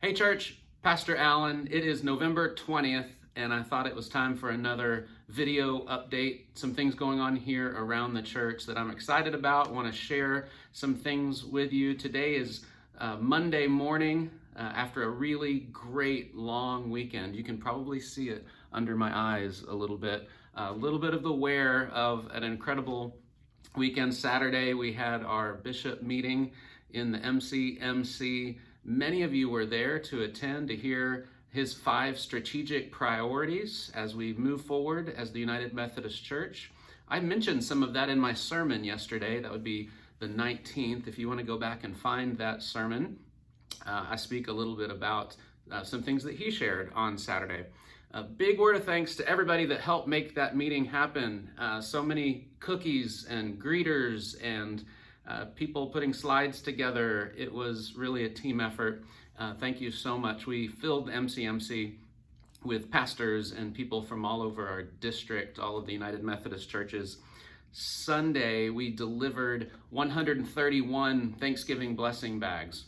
Hey church, Pastor Alan. It is November 20th and I thought it was time for another video update. Some things going on here around the church that I'm excited about. I want to share some things with you. Today is Monday morning after a really great long weekend. You can probably see it under my eyes a little bit. A little bit of the wear of an incredible weekend. Saturday we had our bishop meeting in the FUMC. Many of you were there to attend to hear his 5 strategic priorities as we move forward as the United Methodist Church. I mentioned some of that in my sermon yesterday. That would be the 19th. If you want to go back and find that sermon, I speak a little bit about some things that he shared on Saturday. A big word of thanks to everybody that helped make that meeting happen. So many cookies and greeters and people putting slides together. It was really a team effort. Thank you so much. We filled MCMC with pastors and people from all over our district, all of the United Methodist churches. Sunday, we delivered 131 Thanksgiving blessing bags.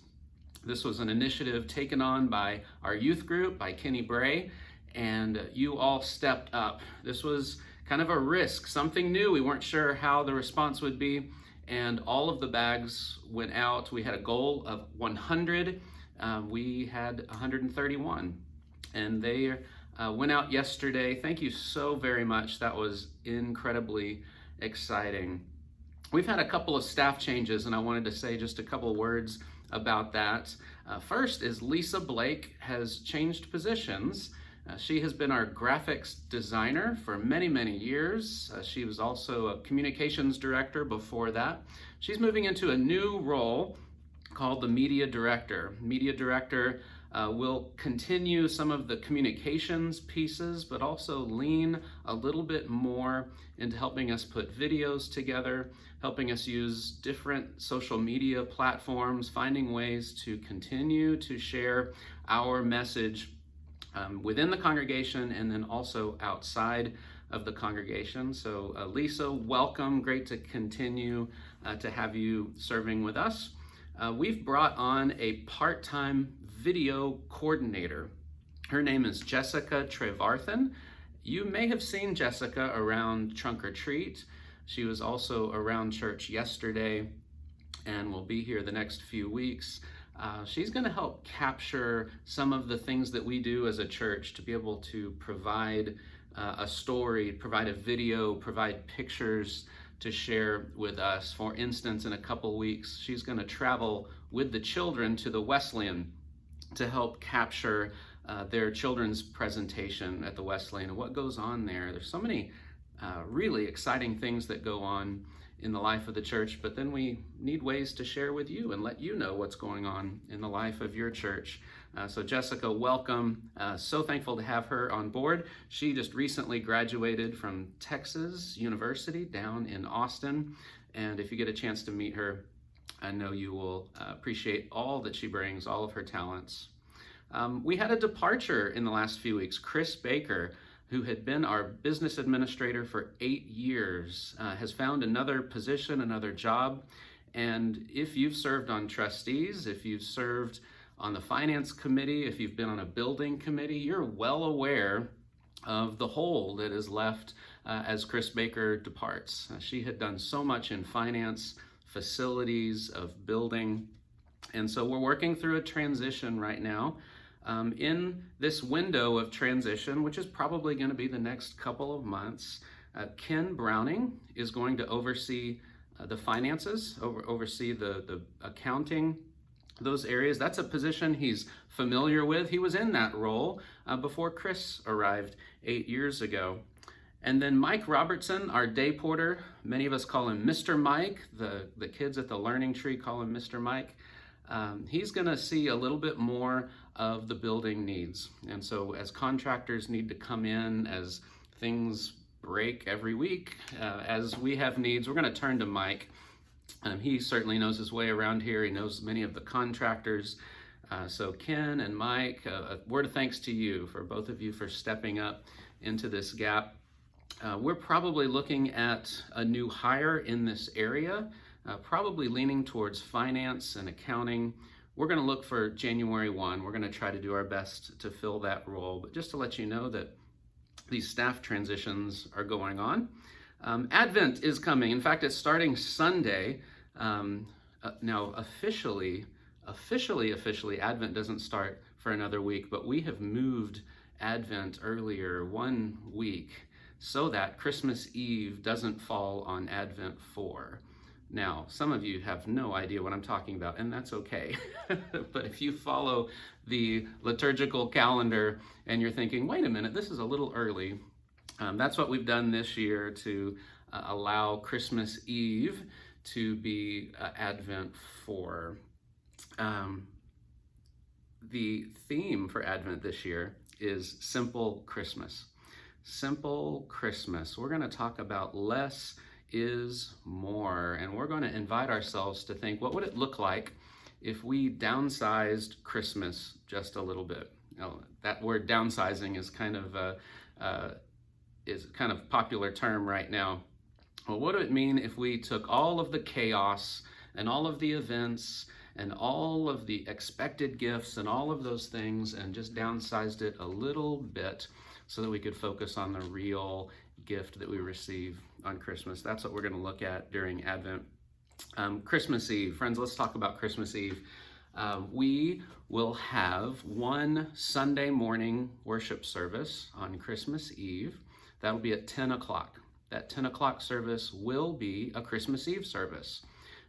This was an initiative taken on by our youth group, by Kenny Bray, and you all stepped up. This was kind of a risk, something new. We weren't sure how the response would be. And all of the bags went out. We had a goal of 100. We had 131. And they went out yesterday. Thank you so very much. That was incredibly exciting. We've had a couple of staff changes, and I wanted to say just a couple words about that. First is Lisa Blake has changed positions. She has been our graphics designer for many, many years. She was also a communications director before that. She's moving into a new role called the media director. Media director will continue some of the communications pieces, but also lean a little bit more into helping us put videos together, helping us use different social media platforms, finding ways to continue to share our message within the congregation and then also outside of the congregation. So Lisa, welcome. Great to continue to have you serving with us. We've brought on a part-time video coordinator. Her name is Jessica Trevarthen. You may have seen Jessica around Trunk or Treat. She was also around church yesterday and will be here the next few weeks. She's going to help capture some of the things that we do as a church to be able to provide a story, provide a video, provide pictures to share with us. For instance, in a couple weeks, she's going to travel with the children to the Wesleyan to help capture their children's presentation at the Wesleyan and what goes on there. There's so many really exciting things that go on in the life of the church, but then we need ways to share with you and let you know what's going on in the life of your church. So Jessica, welcome. So thankful to have her on board. She just recently graduated from Texas University down in Austin, and if you get a chance to meet her, I know you will appreciate all that she brings, all of her talents. We had a departure in the last few weeks. Chris Baker, who had been our business administrator for 8 years, has found another position, another job. And if you've served on trustees, if you've served on the finance committee, if you've been on a building committee, you're well aware of the hole that is left as Chris Baker departs. She had done so much in finance, facilities, of building. And so we're working through a transition right now. In this window of transition, which is probably going to be the next couple of months, Ken Browning is going to oversee the finances, oversee the accounting, those areas. That's a position he's familiar with. He was in that role before Chris arrived 8 years ago. And then Mike Robertson, our day porter, many of us call him Mr. Mike. The kids at the Learning Tree call him Mr. Mike. He's going to see a little bit more of the building needs. And so as contractors need to come in, as things break every week, as we have needs, we're going to turn to Mike. He certainly knows his way around here. He knows many of the contractors. So Ken and Mike, a word of thanks to you, for both of you, for stepping up into this gap. We're probably looking at a new hire in this area, probably leaning towards finance and accounting. we're going to look for January 1. We're going to try to do our best to fill that role. But just to let you know that these staff transitions are going on. Advent is coming. In fact, it's starting Sunday. Now, officially, Advent doesn't start for another week, but we have moved Advent earlier 1 week so that Christmas Eve doesn't fall on Advent 4. Now, some of you have no idea what I'm talking about, and that's okay. But if you follow the liturgical calendar and you're thinking, wait a minute, this is a little early, that's what we've done this year to allow Christmas Eve to be Advent 4. The theme for Advent this year is Simple Christmas. Simple Christmas. We're going to talk about less is more, and we're going to invite ourselves to think, what would it look like if we downsized Christmas just a little bit? You know, that word downsizing is kind of a popular term right now. Well, what would it mean if we took all of the chaos and all of the events and all of the expected gifts and all of those things and just downsized it a little bit so that we could focus on the real gift that we receive on Christmas? That's what we're going to look at during Advent. Christmas Eve. Friends, let's talk about Christmas Eve. We will have one Sunday morning worship service on Christmas Eve. That'll be at 10 o'clock. That 10 o'clock service will be a Christmas Eve service.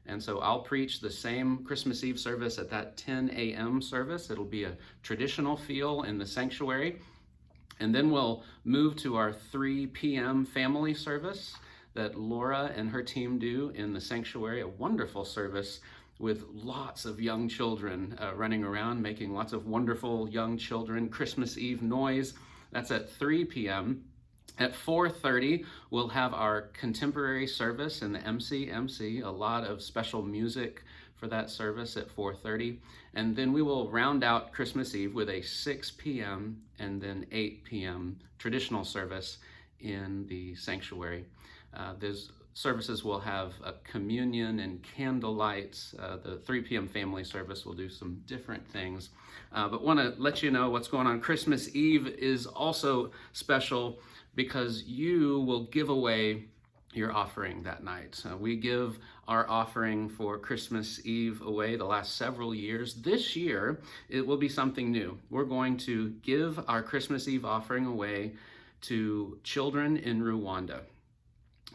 And so I'll preach the same Christmas Eve service at that 10 a.m. service. It'll be a traditional feel in the sanctuary. And then we'll move to our 3 p.m. family service that Laura and her team do in the sanctuary, a wonderful service with lots of young children running around, making lots of wonderful young children Christmas Eve noise. That's at 3 p.m. At 4:30, we'll have our contemporary service in the MC, a lot of special music for that service at 4:30. And then we will round out Christmas Eve with a 6 p.m. and then 8 p.m. traditional service in the sanctuary. Those services will have a communion and candlelights. The 3 p.m. family service will do some different things. But want to let you know what's going on. Christmas Eve is also special because you will give away your offering that night. We give our offering for Christmas Eve away the last several years. This year, it will be something new. We're going to give our Christmas Eve offering away to children in Rwanda.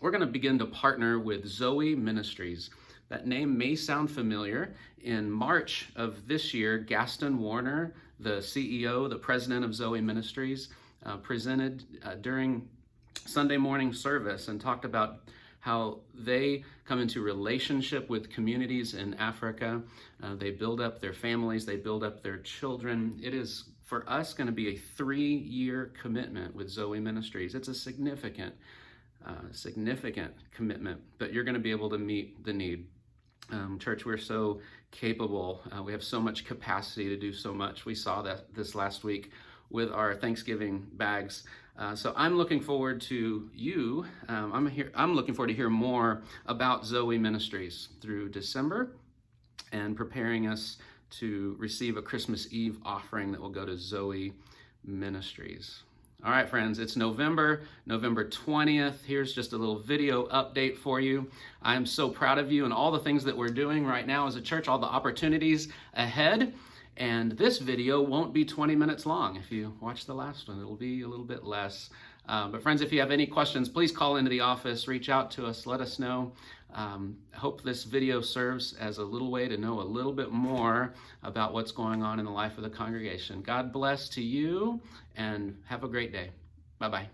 We're going to begin to partner with Zoe Ministries. That name may sound familiar. In March of this year, Gaston Warner, the CEO, the president of Zoe Ministries, presented during Sunday morning service and talked about how they come into relationship with communities in Africa. They build up their families, they build up their children. It is, for us, going to be a 3-year commitment with Zoe Ministries. It's a significant commitment, but you're going to be able to meet the need. Church, we're so capable. We have so much capacity to do so much. We saw that this last week with our Thanksgiving bags. So I'm looking forward to you. I'm looking forward to hear more about Zoe Ministries through December and preparing us to receive a Christmas Eve offering that will go to Zoe Ministries. All right, friends, it's November 20th. Here's just a little video update for you. I'm so proud of you and all the things that we're doing right now as a church, all the opportunities ahead. And this video won't be 20 minutes long. If you watch the last one, it'll be a little bit less. But friends, if you have any questions, please call into the office, reach out to us, let us know. I hope this video serves as a little way to know a little bit more about what's going on in the life of the congregation. God bless to you and have a great day. Bye-bye.